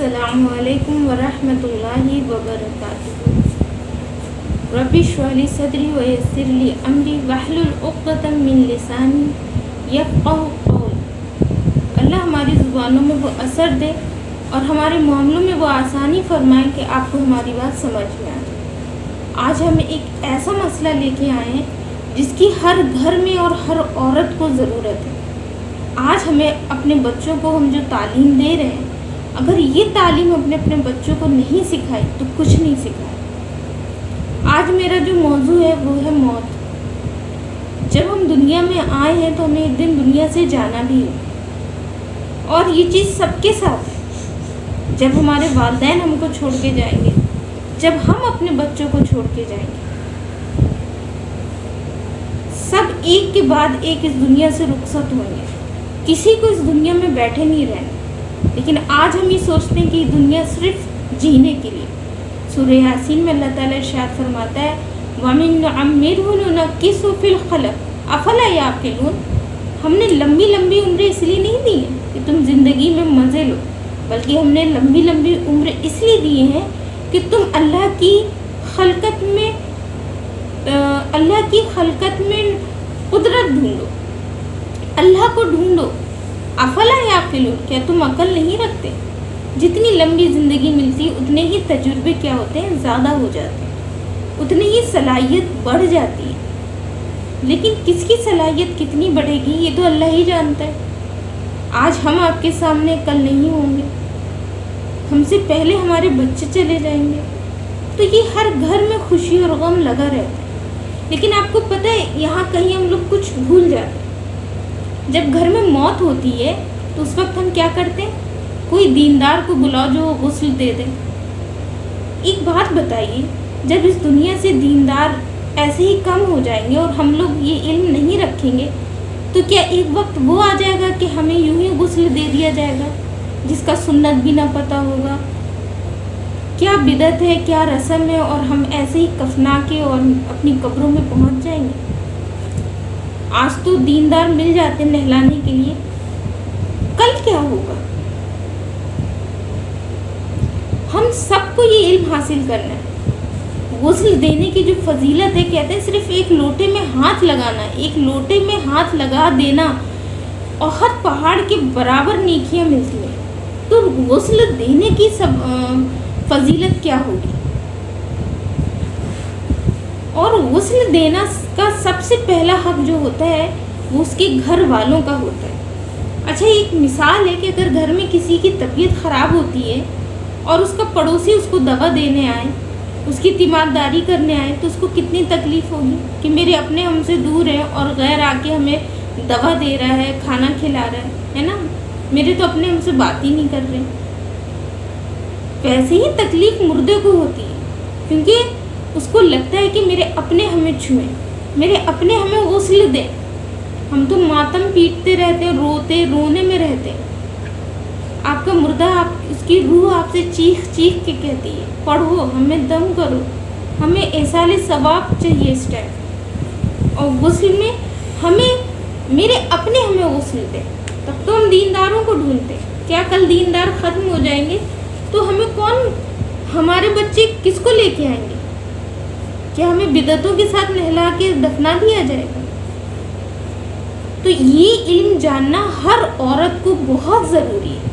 अस्सलामु अलैकुम वरहमतुल्लाहि वबरकातुहू। रब्बि इश्रह ली सदरी व यस्सिर ली अमरी वहलुल उक़दतम मिन लिसानी यफ़क़हू क़ौली। अल्लाह हमारी ज़ुबानों में वो असर दे और हमारे मामलों में वो आसानी फरमाए कि आपको हमारी बात समझ में आ जाए। आज हम एक ऐसा मसला लेके आए हैं जिसकी हर घर में और हर औरत को ज़रूरत है। आज हमें अपने बच्चों को हम जो तालीम दे रहे हैं, अगर ये तालीम अपने अपने बच्चों को नहीं सिखाई तो कुछ नहीं सिखाया। आज मेरा जो मौजू है वो है मौत। जब हम दुनिया में आए हैं तो हमें एक दिन दुनिया से जाना भी है और ये चीज़ सबके साथ है। जब हमारे वालिदैन हमको छोड़ के जाएंगे, जब हम अपने बच्चों को छोड़ के जाएंगे, सब एक के बाद एक इस दुनिया से रुखसत होंगे। किसी को इस दुनिया में बैठे नहीं रहना। लेकिन आज हम ये सोचते हैं कि ये दुनिया सिर्फ जीने के लिए। सूरह यासीन में अल्लाह ताला इरशाद फरमाता है, वमिन नुअम्मिरहु नुनक्किसहु फिल खल्क़ अफ़ला याक़िलून। हमने लंबी लंबी उम्रें इसलिए नहीं दी हैं कि तुम ज़िंदगी में मज़े लो, बल्कि हमने लंबी लंबी उम्रें इसलिए दी हैं कि तुम अल्लाह की खलकत में कुदरत ढूंढो, अल्लाह को ढूंढो। अफला याक़िलून, क्या तुम अकल नहीं रखते? जितनी लंबी ज़िंदगी मिलती है उतने ही तजुर्बे क्या होते हैं, ज़्यादा हो जाते हैं, उतनी ही सलाहियत बढ़ जाती है। लेकिन किसकी सलाहियत कितनी बढ़ेगी ये तो अल्लाह ही जानता है। आज हम आपके सामने कल नहीं होंगे, हमसे पहले हमारे बच्चे चले जाएंगे, तो ये हर घर में खुशी और गम लगा रहता है। लेकिन आपको पता है, यहाँ कहीं हम लोग कुछ भूल जाते हैं। जब घर में मौत होती है तो उस वक्त हम क्या करते हैं? कोई दीनदार को बुलाओ जो गुस्ल दे दे। एक बात बताइए, जब इस दुनिया से दीनदार ऐसे ही कम हो जाएंगे और हम लोग ये इल्म नहीं रखेंगे, तो क्या एक वक्त वो आ जाएगा कि हमें यूं ही गुस्ल दे दिया जाएगा जिसका सुन्नत भी ना पता होगा, क्या बिदत है, क्या रस्म है, और हम ऐसे ही कफना के और अपनी कब्रों में पहुंच जाएंगे। आज तो दीनदार मिल जाते नहलाने के लिए, कल क्या होगा? हम सबको ये इल्म हासिल करना है। गुस्ल देने की जो फजीलत है, कहते हैं सिर्फ एक लोटे में हाथ लगाना, एक लोटे में हाथ लगा देना और हर पहाड़ के बराबर नेकियां मिलती हैं। तो गुस्ल देने की सब फजीलत क्या होगी? और गुस्ल देना का सबसे पहला हक जो होता है वो उसके घर वालों का होता है। अच्छा, एक मिसाल है कि अगर घर में किसी की तबीयत ख़राब होती है और उसका पड़ोसी उसको दवा देने आए, उसकी तीमारदारी करने आए, तो उसको कितनी तकलीफ़ होगी कि मेरे अपने हमसे दूर है और गैर आके हमें दवा दे रहा है, खाना खिला रहा है ना। मेरे तो अपने हमसे बात ही नहीं कर रहे। वैसे ही तकलीफ़ मुर्दे को होती है, क्योंकि उसको लगता है कि मेरे अपने हमें छुएं, मेरे अपने हमें गुस्ल दें। हम तो मातम पीटते रहते, रोने में रहते। आपका मुर्दा, आप उसकी रूह आपसे चीख चीख के कहती है, पढ़ो, हमें दम करो, हमें एसाले सवाब चाहिए इस टाइम। और गुस्ल में हमें मेरे अपने हमें गुस्ल दें, तब तो हम दीनदारों को ढूंढते। क्या कल दीनदार ख़त्म हो जाएंगे तो हमें कौन, हमारे बच्चे किसको लेके आएंगे? क्या हमें बिदतों के साथ नहला के दफना दिया जाएगा? तो ये इल्म जानना हर औरत को बहुत ज़रूरी है।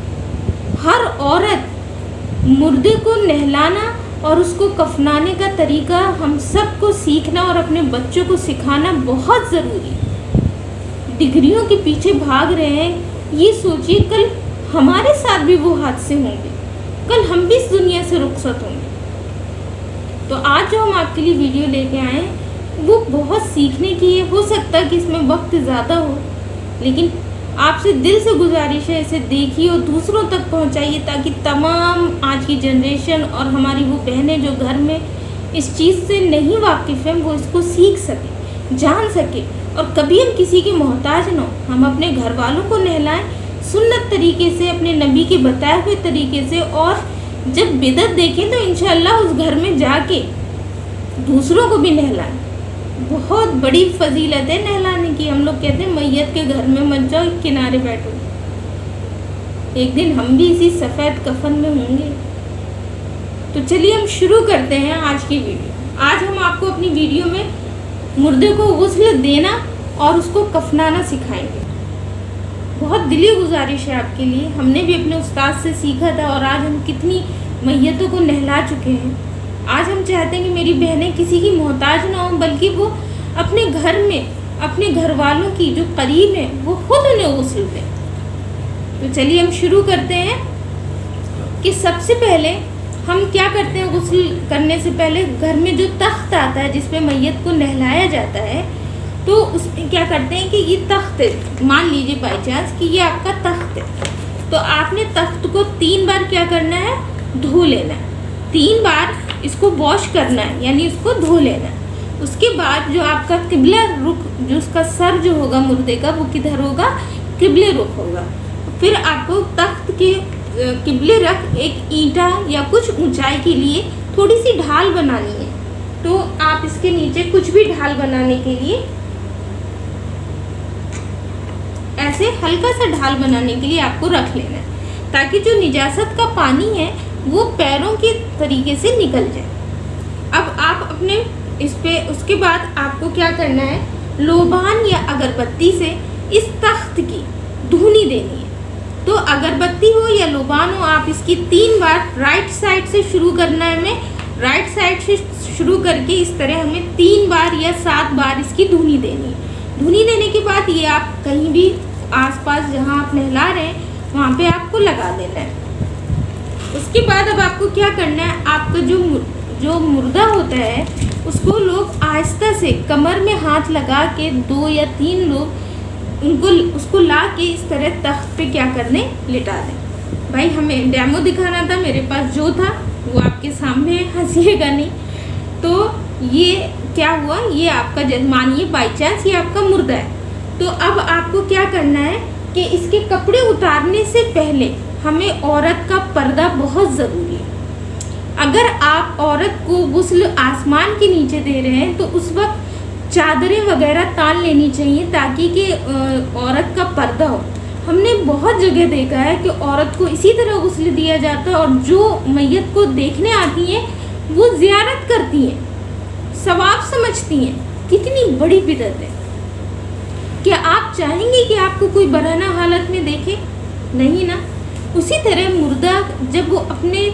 हर औरत मुर्दे को नहलाना और उसको कफनाने का तरीका हम सबको सीखना और अपने बच्चों को सिखाना बहुत ज़रूरी है। डिग्रियों के पीछे भाग रहे हैं, ये सोचिए कल हमारे साथ भी वो हादसे होंगे, कल हम भी इस दुनिया से रुखसत होंगे। तो आज जो हम आपके लिए वीडियो लेके आए हैं वो बहुत सीखने की है। हो सकता है कि इसमें वक्त ज़्यादा हो, लेकिन आपसे दिल से गुजारिश है, इसे देखिए और दूसरों तक पहुंचाइए, ताकि तमाम आज की जनरेशन और हमारी वो बहनें जो घर में इस चीज़ से नहीं वाकिफ़ हैं, वो इसको सीख सकें, जान सके, और कभी हम किसी के मोहताज ना हो। हम अपने घर वालों को नहलाएं सुन्नत तरीके से, अपने नबी के बताए हुए तरीके से, और जब बिदत देखें तो इंशाअल्लाह उस घर में जाके दूसरों को भी नहलाएं। बहुत बड़ी फजीलत है नहलाने की। हम लोग कहते हैं मैयत के घर में मत जाओ, किनारे बैठो। एक दिन हम भी इसी सफ़ेद कफन में होंगे। तो चलिए हम शुरू करते हैं आज की वीडियो। आज हम आपको अपनी वीडियो में मुर्दे को गुस्ल देना और उसको कफनाना सिखाएंगे। बहुत दिली गुजारिश है आपके लिए। हमने भी अपने उस्ताद से सीखा था और आज हम कितनी मैयतों को नहला चुके हैं। आज हम चाहते हैं कि मेरी बहनें किसी की मोहताज ना हो, बल्कि वो अपने घर में अपने घर वालों की जो करीब है वो खुद उन्हें गुस्ल दें। तो चलिए हम शुरू करते हैं कि सबसे पहले हम क्या करते हैं। गुस्ल करने से पहले घर में जो तख्त आता है जिस पे मैयत को नहलाया जाता है, तो उसमें क्या करते हैं कि ये तख्त है, मान लीजिए बाई चांस कि ये आपका तख्त है, तो आपने तख्त को 3 बार क्या करना है, धो लेना है। 3 बार इसको वॉश करना है, यानी इसको धो लेना है। उसके बाद जो आपका किबला रुख, जो उसका सर जो होगा मुर्दे का, वो किधर होगा, किबले रुख होगा। फिर आपको तख्त के किबले रख एक ईंटा या कुछ ऊंचाई के लिए थोड़ी सी ढाल बनानी है। तो आप इसके नीचे कुछ भी ढाल बनाने के लिए ऐसे हल्का सा ढाल बनाने के लिए आपको रख लेना है, ताकि जो निजासत का पानी है वो पैरों के तरीके से निकल जाए। अब आप अपने इस पे उसके बाद आपको क्या करना है, लोबान या अगरबत्ती से इस तख्त की धुनी देनी है। तो अगरबत्ती हो या लोबान हो, आप इसकी 3 बार राइट साइड से शुरू करना है। हमें राइट साइड से शुरू करके इस तरह हमें 3 बार या 7 बार इसकी धुनी देनी है। धुनी देने के बाद ये आप कहीं भी आसपास जहाँ आप नहला रहे हैं वहाँ पे आपको लगा देना है। उसके बाद अब आपको क्या करना है, आपका जो मुर्दा होता है उसको लोग आहिस्ता से कमर में हाथ लगा के 2 या 3 लोग उसको ला के इस तरह तख्त पे क्या करने, लिटा दें। भाई हमें डेमो दिखाना था, मेरे पास जो था वो आपके सामने है, हंसिएगा नहीं। तो ये क्या हुआ, ये आपका मानिए बाई चांस ये आपका मुर्दा है। तो अब आपको क्या करना है कि इसके कपड़े उतारने से पहले हमें औरत का पर्दा बहुत ज़रूरी है। अगर आप औरत को गुस्ल आसमान के नीचे दे रहे हैं तो उस वक्त चादरें वगैरह तान लेनी चाहिए, ताकि कि औरत का पर्दा हो। हमने बहुत जगह देखा है कि औरत को इसी तरह गुस्ल दिया जाता है और जो मैयत को देखने आती हैं वो ज़ियारत करती हैं, सवाब समझती हैं। कितनी बड़ी बिदअत है। क्या आप चाहेंगे कि आपको कोई बरहना हालत में देखे? नहीं ना। उसी तरह मुर्दा जब वो अपने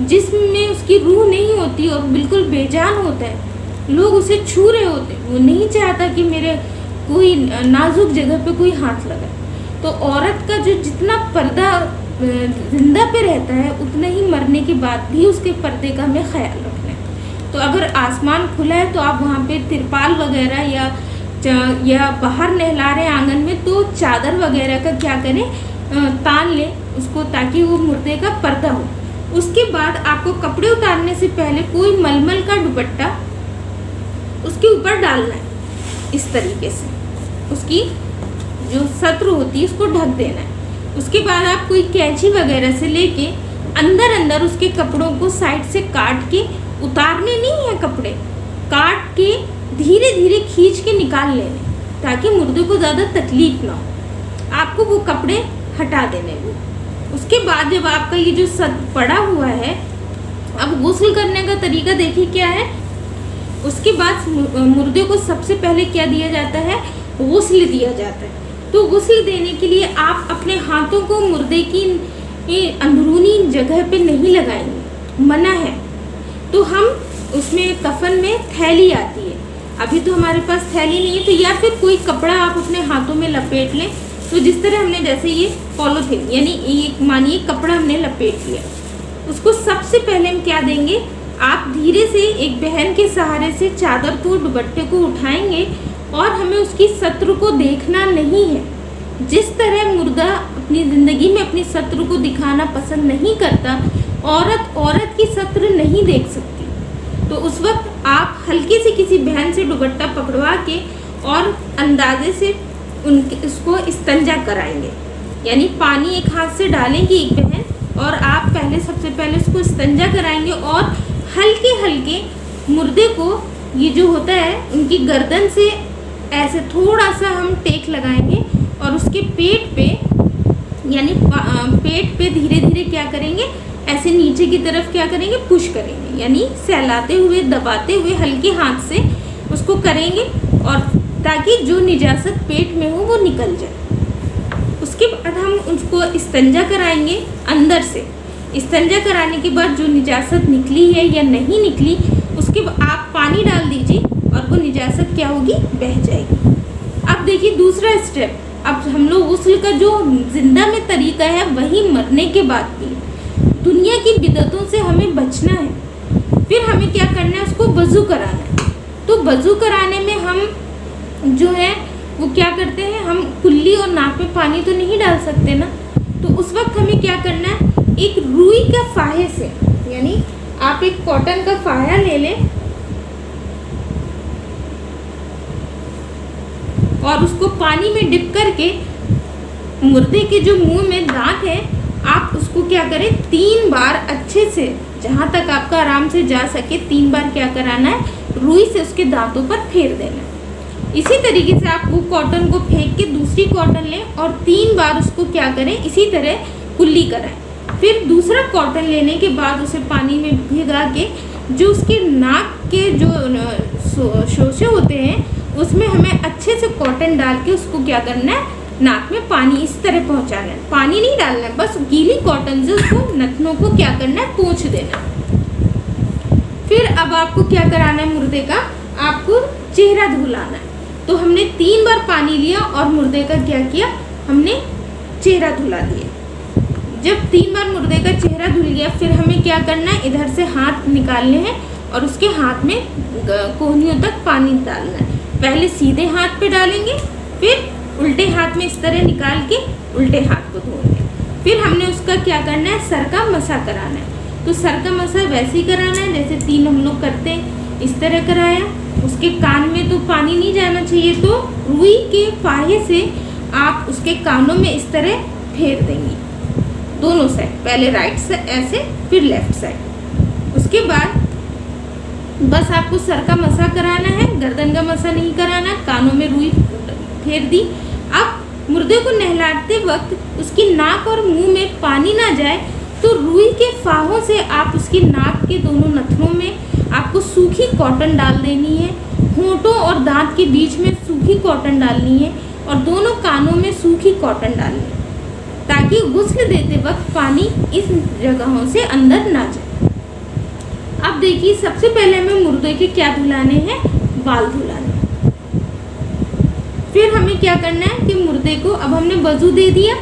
जिस्म में उसकी रूह नहीं होती और बिल्कुल बेजान होता है, लोग उसे छू रहे होते हैं, वो नहीं चाहता कि मेरे कोई नाजुक जगह पे कोई हाथ लगाए। तो औरत का जो जितना पर्दा जिंदा पे रहता है, उतना ही मरने के बाद भी उसके पर्दे का हमें ख्याल रखना है। तो अगर आसमान खुला है तो आप वहाँ पे तिरपाल वगैरह या बाहर नहला रहे आंगन में, तो चादर वगैरह का क्या करें, तान लें उसको, ताकि वो मुर्दे का पर्दा हो। उसके बाद आपको कपड़े उतारने से पहले कोई मलमल का दुपट्टा उसके ऊपर डालना है, इस तरीके से उसकी जो सत्र होती है उसको ढक देना है। उसके बाद आप कोई कैंची वगैरह से लेके अंदर उसके कपड़ों को साइड से काट के, उतारने नहीं है कपड़े, काट के धीरे धीरे खींच के निकाल लेने, ताकि मुर्दे को ज़्यादा तकलीफ ना हो। आपको वो कपड़े हटा देने वो। उसके बाद जब आपका ये जो सद पड़ा हुआ है, अब गुस्ल करने का तरीका देखिए क्या है। उसके बाद मुर्दे को सबसे पहले क्या दिया जाता है, गुस्ल दिया जाता है। तो गुस्ल देने के लिए आप अपने हाथों को मुर्दे की अंदरूनी जगह पे नहीं लगाएंगे, मना है। तो हम उसमें कफन में थैली आती है, अभी तो हमारे पास थैली नहीं है, तो या फिर कोई कपड़ा आप अपने हाथों में लपेट लें। तो जिस तरह हमने, जैसे ये पॉलीथीन यानी एक मानिए कपड़ा हमने लपेट लिया, उसको सबसे पहले हम क्या देंगे, आप धीरे से एक बहन के सहारे से चादर को, दुपट्टे को उठाएंगे और हमें उसकी सत्र को देखना नहीं है। जिस तरह मुर्दा अपनी ज़िंदगी में अपनी सत्र को दिखाना पसंद नहीं करता, औरत की सत्र नहीं देख सकती। तो उस वक्त आप हल्के से किसी बहन से दुपट्टा पकड़वा के और अंदाजे से उसको इस्तंजा कराएंगे, यानी पानी एक हाथ से डालेंगी एक बहन और आप सबसे पहले उसको इस्तंजा कराएंगे और हल्के हल्के मुर्दे को, ये जो होता है उनकी गर्दन से ऐसे थोड़ा सा हम टेक लगाएंगे और उसके पेट पे यानी पेट पे धीरे धीरे क्या करेंगे, ऐसे नीचे की तरफ क्या करेंगे, पुश करेंगे, यानी सहलाते हुए दबाते हुए हल्के हाथ से उसको करेंगे, और ताकि जो निजासत पेट में हो वो निकल जाए। उसके बाद हम उसको इस्तंजा कराएंगे अंदर से। इस्तंजा कराने के बाद जो निजासत निकली है या नहीं निकली, उसके बाद आप पानी डाल दीजिए और वो निजासत क्या होगी, बह जाएगी। अब देखिए दूसरा स्टेप, अब हम लोग गुस्ल का जो जिंदा में तरीका है वही मरने के बाद भी। दुनिया की बिदअतों से हमें बचना है। फिर हमें क्या करना है, उसको वज़ू कराना है। तो वज़ू कराने में हम जो है वो क्या करते हैं, हम कुल्ली और नाक में पानी तो नहीं डाल सकते ना, तो उस वक्त हमें क्या करना है, एक रुई का फाहे से, यानी आप एक कॉटन का फाया ले लें और उसको पानी में डिप करके मुर्दे के जो मुंह में दांत है, आप उसको क्या करें, 3 बार अच्छे से, जहाँ तक आपका आराम से जा सके 3 बार क्या कराना है, रुई से उसके दांतों पर फेर देना है। इसी तरीके से आप वो कॉटन को फेंक के दूसरी कॉटन लें और 3 बार उसको क्या करें, इसी तरह कुल्ली कराएं। फिर दूसरा कॉटन लेने के बाद उसे पानी में भिगा के जो उसके नाक के जो शोशे होते हैं उसमें हमें अच्छे से कॉटन डाल के उसको क्या करना है, नाक में पानी इस तरह पहुंचाना है। पानी नहीं डालना है, बस गीली कॉटन से उसको नथनों को क्या करना है, पोंछ देना। फिर अब आपको क्या कराना है, मुर्दे का आपको चेहरा धुलाना है। तो हमने 3 बार पानी लिया और मुर्दे का क्या किया, हमने चेहरा धुला दिया। जब 3 बार मुर्दे का चेहरा धुल गया, फिर हमें क्या करना है, इधर से हाथ निकालने हैं और उसके हाथ में कोहनियों तक पानी डालना है। पहले सीधे हाथ पे डालेंगे, फिर उल्टे हाथ में इस तरह निकाल के उल्टे हाथ को धोएंगे। फिर हमने उसका क्या करना है, सर का मसा कराना है। तो सर का मसा वैसे ही कराना है जैसे 3 हम लोग करते हैं, इस तरह कराया। उसके कान में तो पानी नहीं जाना चाहिए, तो रुई के फाहे से आप उसके कानों में इस तरह फेर देंगी, दोनों साइड, पहले राइट से ऐसे, फिर लेफ्ट साइड। उसके बाद बस आपको सर का मसा कराना है, गर्दन का मसा नहीं कराना। कानों में रुई फेर दी। अब मुर्दे को नहलाते वक्त उसकी नाक और मुंह में पानी ना जाए, तो रुई के फाहों से आप उसकी नाक के दोनों नथनों में आपको सूखी कॉटन डाल देनी है, होंठों और दांत के बीच में सूखी कॉटन डालनी है और दोनों कानों में सूखी कॉटन डालनी है, ताकि गुस्ल देते वक्त पानी इस जगहों से अंदर ना जाए। अब देखिए, सबसे पहले हमें मुर्दे के क्या धुलाने हैं, बाल धुलाने। फिर हमें क्या करना है कि मुर्दे को, अब हमने वजू दे दिया,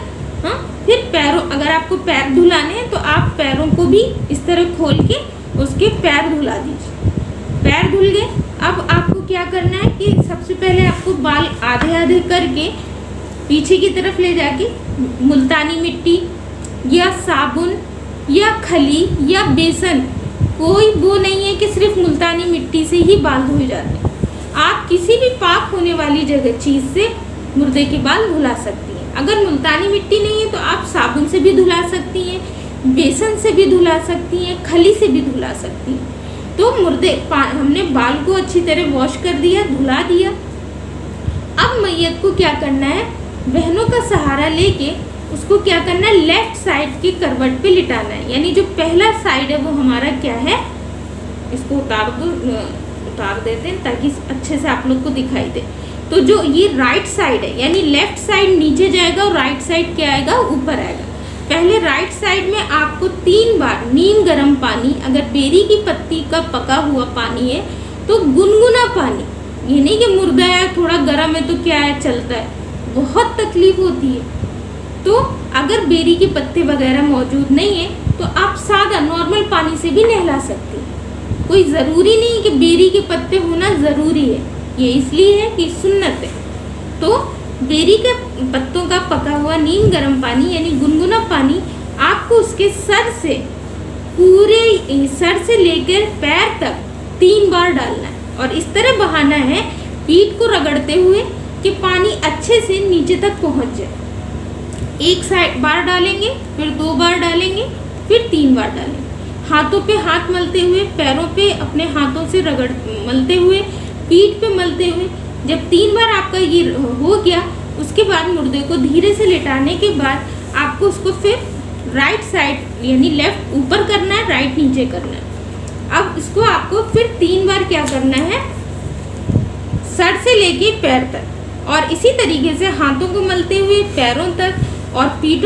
हाँ, फिर पैरों, अगर आपको पैर धुलाने हैं तो आप पैरों को भी इस तरह खोल के उसके पैर धुला दीजिए। पैर धुल गए। अब आपको क्या करना है कि सबसे पहले आपको बाल आधे आधे करके पीछे की तरफ ले जाके मुल्तानी मिट्टी या साबुन या खली या बेसन, कोई वो नहीं है कि सिर्फ मुल्तानी मिट्टी से ही बाल धुए जाते हैं। आप किसी भी पाक होने वाली जगह चीज़ से मुर्दे के बाल धुला सकती हैं। अगर मुल्तानी मिट्टी नहीं है तो आप साबुन से भी धुला सकती हैं, बेसन से भी धुला सकती हैं, खली से भी धुला सकती हैं। तो हमने बाल को अच्छी तरह वॉश कर दिया, धुला दिया। अब मैयत को क्या करना है, बहनों का सहारा लेके उसको क्या करना है, लेफ्ट साइड के करवट पे लिटाना है। यानी जो पहला साइड है वो हमारा क्या है, इसको उतार देते हैं ताकि अच्छे से आप लोग को दिखाई दे। तो जो ये राइट साइड है, यानी लेफ्ट साइड नीचे जाएगा और राइट साइड क्या आएगा, ऊपर आएगा। पहले राइट साइड में आपको 3 बार नीम गर्म पानी, अगर बेरी की पत्ती का पका हुआ पानी है तो गुनगुना पानी, ये नहीं कि मुर्दा है थोड़ा गर्म है तो क्या है चलता है, बहुत तकलीफ होती है। तो अगर बेरी के पत्ते वगैरह मौजूद नहीं है तो आप सादा नॉर्मल पानी से भी नहला सकते हैं। कोई ज़रूरी नहीं कि बेरी के पत्ते होना ज़रूरी है, ये इसलिए है कि सुन्नत है। तो बेरी के पत्तों का पका हुआ नीम गर्म पानी यानी गुनगुना पानी आपको उसके सर से, पूरे सर से लेकर पैर तक 3 बार डालना है और इस तरह बहाना है पीठ को रगड़ते हुए कि पानी अच्छे से नीचे तक पहुंच जाए। एक साइड बार डालेंगे, फिर 2 बार डालेंगे, फिर 3 बार डालेंगे। हाथों पे हाथ मलते हुए, पैरों पे अपने हाथों से मलते हुए, पीठ पे मलते हुए। जब 3 बार आपका ये हो गया, उसके बाद मुर्दे को धीरे से लेटाने के बाद आपको उसको फिर राइट साइड यानी लेफ्ट ऊपर करना है, राइट नीचे करना है। अब इसको आपको फिर 3 बार क्या करना है, सर से लेके पैर तक, और इसी तरीके से हाथों को मलते हुए पैरों तक और पीठ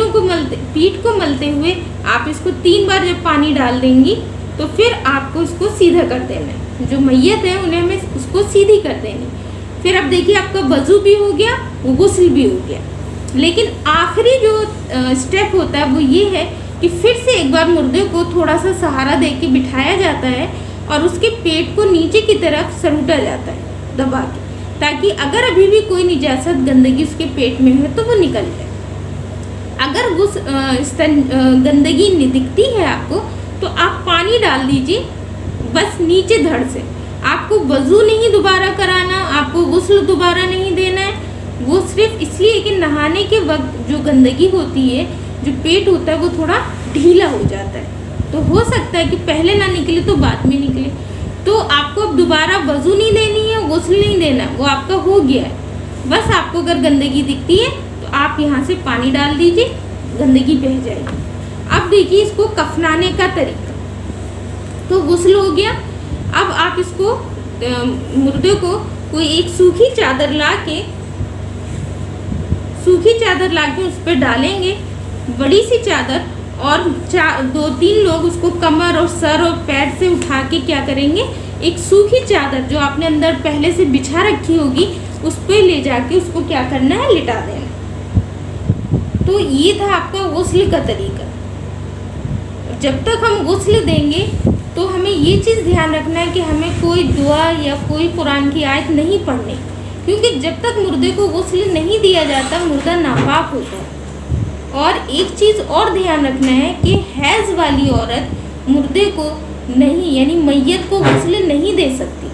को मलते हुए आप इसको 3 बार जब पानी डाल देंगी तो फिर आपको इसको सीधा कर देना है। जो मैयत है उन्हें हमें उसको सीधी कर देनी। फिर अब देखिए आपका वज़ू भी हो गया, गुस्ल भी हो गया। लेकिन आखिरी जो स्टेप होता है वो ये है कि फिर से एक बार मुर्दे को थोड़ा सा सहारा दे के बिठाया जाता है और उसके पेट को नीचे की तरफ सरूटा जाता है दबा के, ताकि अगर अभी भी कोई निजासत गंदगी उसके पेट में है तो वो निकल जाए। अगर गंदगी दिखती है आपको तो आप पानी डाल दीजिए बस नीचे धड़ से। आपको वज़ू नहीं दोबारा कराना, आपको गुस्ल दोबारा नहीं देना है। वो सिर्फ इसलिए कि नहाने के वक्त जो गंदगी होती है, जो पेट होता है वो थोड़ा ढीला हो जाता है, तो हो सकता है कि पहले ना निकले तो बाद में निकले। तो आपको अब दोबारा वज़ू नहीं देनी है, गुस्ल नहीं देना, वो आपका हो गया है। बस आपको अगर गंदगी दिखती है तो आप यहाँ से पानी डाल दीजिए, गंदगी बह जाएगी। अब देखिए इसको कफनाने का तरीका। तो गुस्ल हो गया। अब आप इसको मुर्दे को कोई एक सूखी चादर ला के उस पर डालेंगे, बड़ी सी चादर, और 2-3 लोग उसको कमर और सर और पैर से उठा के क्या करेंगे, एक सूखी चादर जो आपने अंदर पहले से बिछा रखी होगी उस पर ले जाके उसको क्या करना है, लिटा देना। तो ये था आपका गुस्ल का तरीका। जब तक हम गुस्ल देंगे तो हमें ये चीज़ ध्यान रखना है कि हमें कोई दुआ या कोई कुरान की आयत नहीं पढ़नी, क्योंकि जब तक मुर्दे को गुस्ल नहीं दिया जाता मुर्दा नापाक होता है। और एक चीज़ और ध्यान रखना है कि हैज़ वाली औरत मुर्दे को नहीं, यानी मैयत को गुस्ल नहीं दे सकती।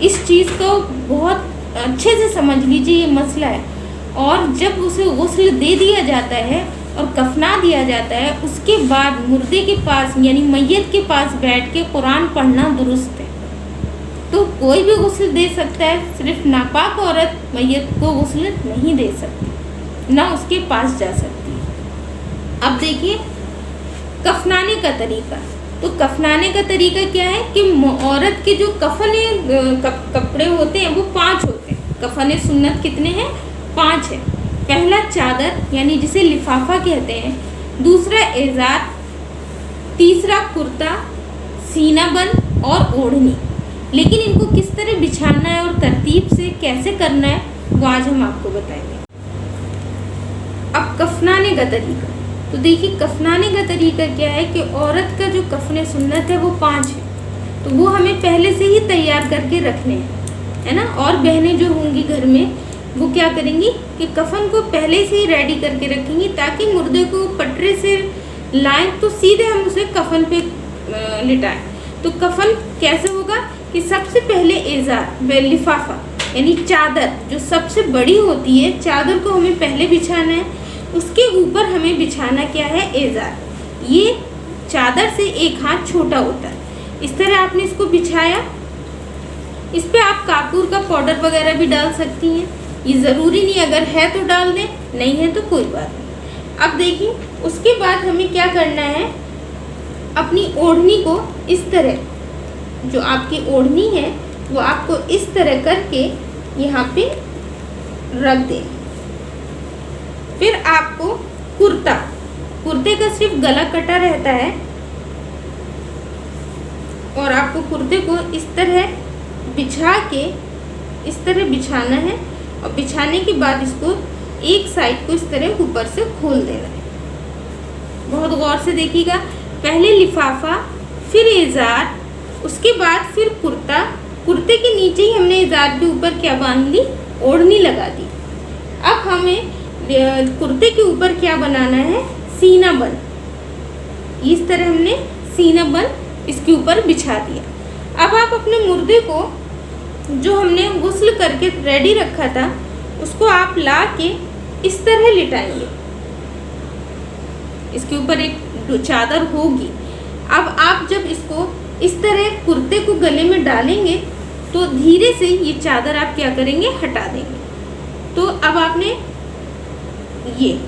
इस चीज़ को बहुत अच्छे से समझ लीजिए, ये मसला है। और जब उसे गुस्ल दे दिया जाता है और कफना दिया जाता है, उसके बाद मुर्दे के पास यानी मैयत के पास बैठ के कुरान पढ़ना दुरुस्त है। तो कोई भी गुस्ल दे सकता है, सिर्फ नापाक औरत मैयत को गुस्ल नहीं दे सकती, ना उसके पास जा सकती। अब देखिए कफनाने का तरीका। तो कफनाने का तरीका क्या है कि औरत के जो कफने कपड़े होते हैं वो 5 होते हैं। कफने सुन्नत कितने हैं? 5 है। पहला चादर यानी जिसे लिफाफा कहते हैं, दूसरा इज़ार, तीसरा कुर्ता, सीना बंद और ओढ़नी। लेकिन इनको किस तरह बिछाना है और तरतीब से कैसे करना है वो आज हम आपको बताएंगे। अब कफनाने का तरीका। तो देखिए कफनाने का तरीका क्या है कि औरत का जो कफने सुन्नत है वो 5 है, तो वो हमें पहले से ही तैयार करके रखने हैं, है ना। और बहनें जो होंगी घर में वो क्या करेंगी कि कफन को पहले से ही रेडी करके रखेंगी, ताकि मुर्दे को पटरे से लाएं तो सीधे हम उसे कफन पे लिटाएं। तो कफन कैसे होगा कि सबसे पहले इज़ार लिफाफा यानी चादर जो सबसे बड़ी होती है, चादर को हमें पहले बिछाना है। उसके ऊपर हमें बिछाना क्या है, इज़ार। ये चादर से एक हाथ छोटा होता है। इस तरह आपने इसको बिछाया। इस पे आप कापूर का पाउडर वगैरह भी डाल सकती हैं, ये ज़रूरी नहीं, अगर है तो डाल दें, नहीं है तो कोई बात नहीं। अब देखिए उसके बाद हमें क्या करना है, अपनी ओढ़नी को इस तरह, जो आपकी ओढ़नी है वो आपको इस तरह करके यहाँ पे रख दें। फिर आपको कुर्ते का सिर्फ गला कटा रहता है और आपको कुर्ते को इस तरह बिछा के इस तरह बिछाना है, और बिछाने के बाद इसको एक साइड को इस तरह ऊपर से खोल देना है। बहुत गौर से देखिएगा, पहले लिफाफा, फिर इज़ार, उसके बाद फिर कुर्ता। कुर्ते के नीचे ही हमने इज़ार के ऊपर क्या बांध ली, ओढ़नी लगा दी। अब हमें कुर्ते के ऊपर क्या बनाना है, सीना बंद। इस तरह हमने सीना बंद इसके ऊपर बिछा दिया। अब आप अपने मुर्दे को जो हमने गुस्ल करके रेडी रखा था उसको आप ला के इस तरह लिटाएंगे। इसके ऊपर एक चादर होगी। अब आप जब इसको इस तरह कुर्ते को गले में डालेंगे तो धीरे से ये चादर आप क्या करेंगे, हटा देंगे। तो अब आपने ये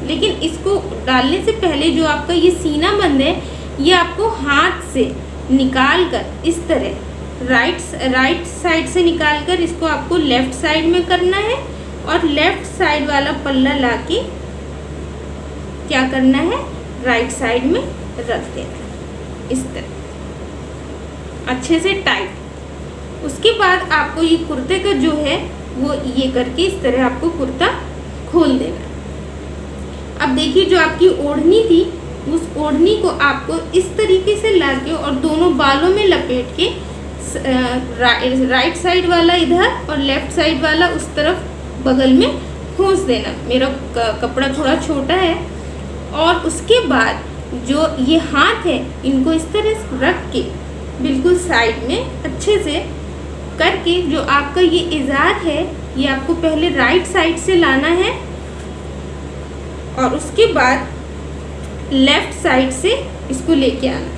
लेकिन इसको डालने से पहले जो आपका ये सीना बंद है, ये आपको हाथ से निकाल कर इस तरह राइट साइड से निकाल कर इसको आपको लेफ्ट साइड में करना है, और लेफ्ट साइड वाला पल्ला लाके क्या करना है, राइट साइड में रख देना इस तरह अच्छे से टाइट। उसके बाद आपको ये कुर्ते का जो है वो ये करके इस तरह आपको कुर्ता खोल देना। अब देखिए, जो आपकी ओढ़नी थी उस ओढ़नी को आपको इस तरीके से लाके और दोनों बालों में लपेट के राइट साइड वाला इधर और लेफ्ट साइड वाला उस तरफ बगल में खोस देना। मेरा कपड़ा थोड़ा छोटा है। और उसके बाद जो ये हाथ है इनको इस तरह से रख के बिल्कुल साइड में अच्छे से करके, जो आपका ये इज़ार है ये आपको पहले राइट साइड से लाना है और उसके बाद लेफ्ट साइड से इसको लेके आना है।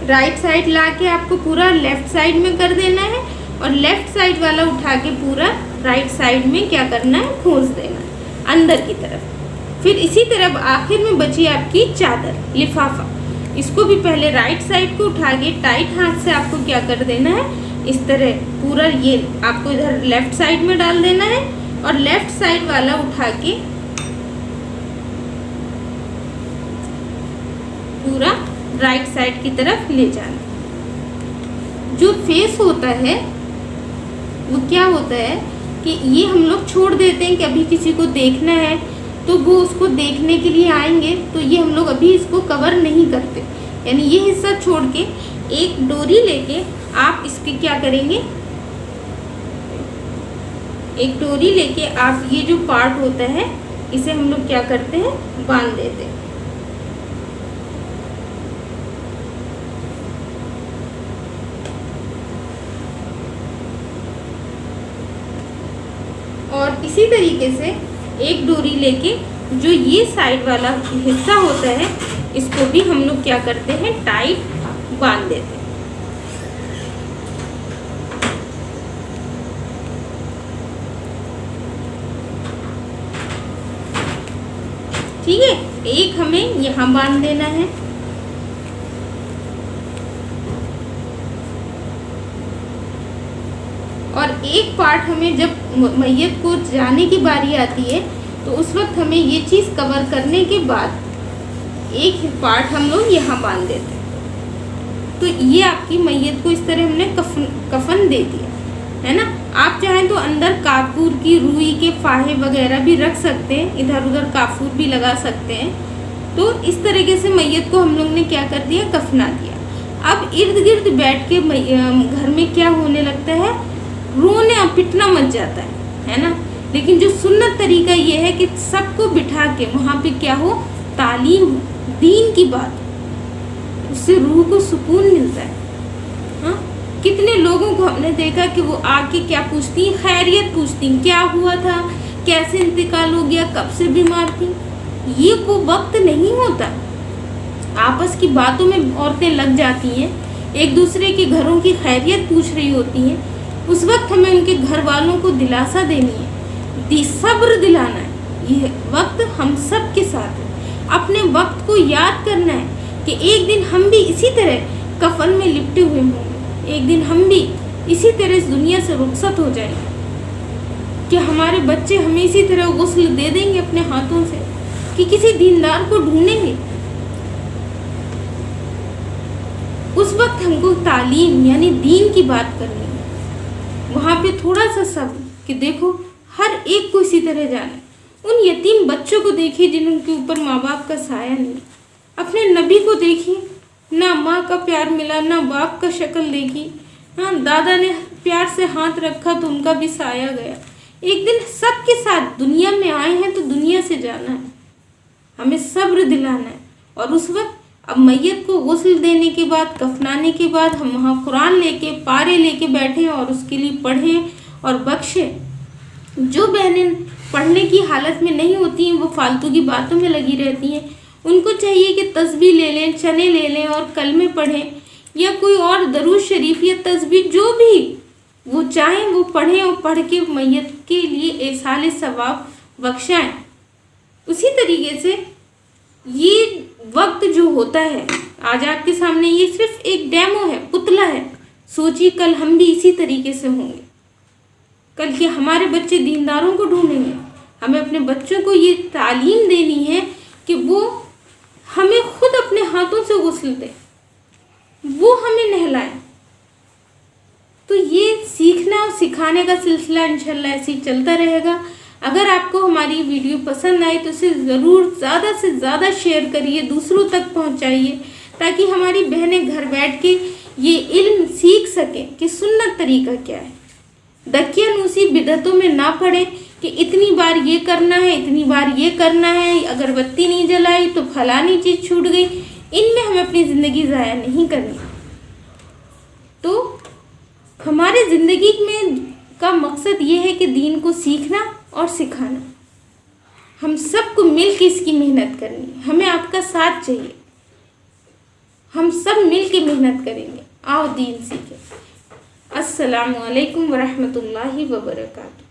राइट साइड लाके आपको पूरा लेफ्ट साइड में कर देना है और लेफ्ट साइड वाला उठा के पूरा राइट साइड में क्या करना है, खोस देना है अंदर की तरफ। फिर इसी तरह आखिर में बची आपकी चादर, लिफाफा, इसको भी पहले राइट साइड को उठा के टाइट हाथ से आपको क्या कर देना है, इस तरह पूरा ये आपको इधर लेफ्ट साइड में डाल देना है और लेफ्ट साइड वाला उठा के पूरा राइट साइड की तरफ ले जाना। जो फेस होता है वो क्या होता है कि ये हम लोग छोड़ देते हैं कि अभी किसी को देखना है तो वो उसको देखने के लिए आएंगे, तो ये हम लोग अभी इसको कवर नहीं करते, यानी ये हिस्सा छोड़ के एक डोरी लेके आप इसके क्या करेंगे, एक डोरी लेके आप ये जो पार्ट होता है इसे हम लोग क्या करते हैं, बांध देते हैं। और इसी तरीके से एक डोरी लेके जो ये साइड वाला हिस्सा होता है इसको भी हम लोग क्या करते हैं, टाइट बांध देते हैं। ठीक है, एक हमें यहाँ बांध देना है और एक पार्ट हमें जब मैयत को जाने की बारी आती है तो उस वक्त हमें ये चीज़ कवर करने के बाद एक पार्ट हम लोग यहाँ बांध देते हैं। तो ये आपकी मैयत को इस तरह हमने कफन दे दिया है ना। आप चाहें तो अंदर काफूर की, रुई के फाहे वगैरह भी रख सकते हैं, इधर उधर काफूर भी लगा सकते हैं। तो इस तरीके से मैयत को हम लोग ने क्या कर दिया, कफना दिया। अब इर्द गिर्द बैठ के घर में क्या होने लगता है, रोने पिटना मच जाता है ना। लेकिन जो सुन्नत तरीका ये है कि सबको बिठा के वहाँ पे क्या हो, तालीम हो, दीन की बात, उससे रूह को सुकून मिलता है। हाँ, कितने लोगों को हमने देखा कि वो आके क्या पूछती हैं, खैरियत पूछती हैं, क्या हुआ था, कैसे इंतकाल हो गया, कब से बीमार थी। ये वो वक्त नहीं होता। आपस की बातों में औरतें लग जाती हैं, एक दूसरे के घरों की खैरियत पूछ रही होती हैं। उस वक्त हमें उनके घर वालों को दिलासा देनी है, सब्र दिलाना है। यह वक्त हम सब के साथ है। अपने वक्त को याद करना है कि एक दिन हम भी इसी तरह कफन में लिपटे हुए होंगे, एक दिन हम भी इसी तरह इस दुनिया से रुखसत हो जाएंगे। कि हमारे बच्चे हमें इसी तरह गुस्ल दे देंगे अपने हाथों से, कि किसी दीनदार को ढूंढेंगे। उस वक्त हमको तालीम यानी दीन की बात करनी है। वहाँ पे थोड़ा सा सब्र कि देखो हर एक को इसी तरह जाना है। उन यतीम बच्चों को देखिए जिनके ऊपर माँ बाप का साया नहीं। अपने नबी को देखिए, ना माँ का प्यार मिला ना बाप का शक्ल देखी। हाँ, दादा ने प्यार से हाथ रखा तो उनका भी साया गया। एक दिन सबके साथ दुनिया में आए हैं तो दुनिया से जाना है, हमें सब्र दिलाना है। और उस वक्त अब मैयत को गुस्ल देने के बाद, कफनाने के बाद हम वहाँ कुरान लेके, पारे लेके बैठे और उसके लिए पढ़ें और बख्शें। जो बहनें पढ़ने की हालत में नहीं होती हैं, वो फालतू की बातों में लगी रहती हैं, उनको चाहिए कि तस्बीह ले लें, चने ले लें और कलमे पढ़ें, या कोई और दरूद शरीफ या तस्बीह जो भी वो चाहें वो पढ़ें और पढ़ के मैयत के लिए एसाले सवाब बख्शाएँ। उसी तरीके से ये वक्त जो होता है आज आपके सामने, ये सिर्फ एक डेमो है, पुतला है। सोचिए कल हम भी इसी तरीके से होंगे। कल के हमारे बच्चे दीनदारों को ढूंढेंगे। हमें अपने बच्चों को ये तालीम देनी है कि वो हमें खुद अपने हाथों से गुस्ल दें, वो हमें नहलाएं। तो ये सीखना और सिखाने का सिलसिला इंशाल्लाह ऐसे ही चलता रहेगा। अगर आपको हमारी वीडियो पसंद आए तो इसे ज़रूर ज़्यादा से ज़्यादा शेयर करिए, दूसरों तक पहुंचाइए, ताकि हमारी बहनें घर बैठ के ये इल्म सीख सकें कि सुन्नत तरीका क्या है। दकियानूसी बिदअतों में ना पड़े कि इतनी बार ये करना है, इतनी बार ये करना है, अगरबत्ती नहीं जलाई तो फलानी चीज़ छूट गई। इनमें हमें अपनी ज़िंदगी ज़ाया नहीं करनी। तो हमारे ज़िंदगी में का मकसद ये है कि दीन को सीखना और सिखाना। हम सबको मिल के इसकी मेहनत करनी है। हमें आपका साथ चाहिए। हम सब मिल के मेहनत करेंगे। आओ दीन सीखें। अस्सलामु अलैकुम वरहमतुल्लाहि वबरकातुहू।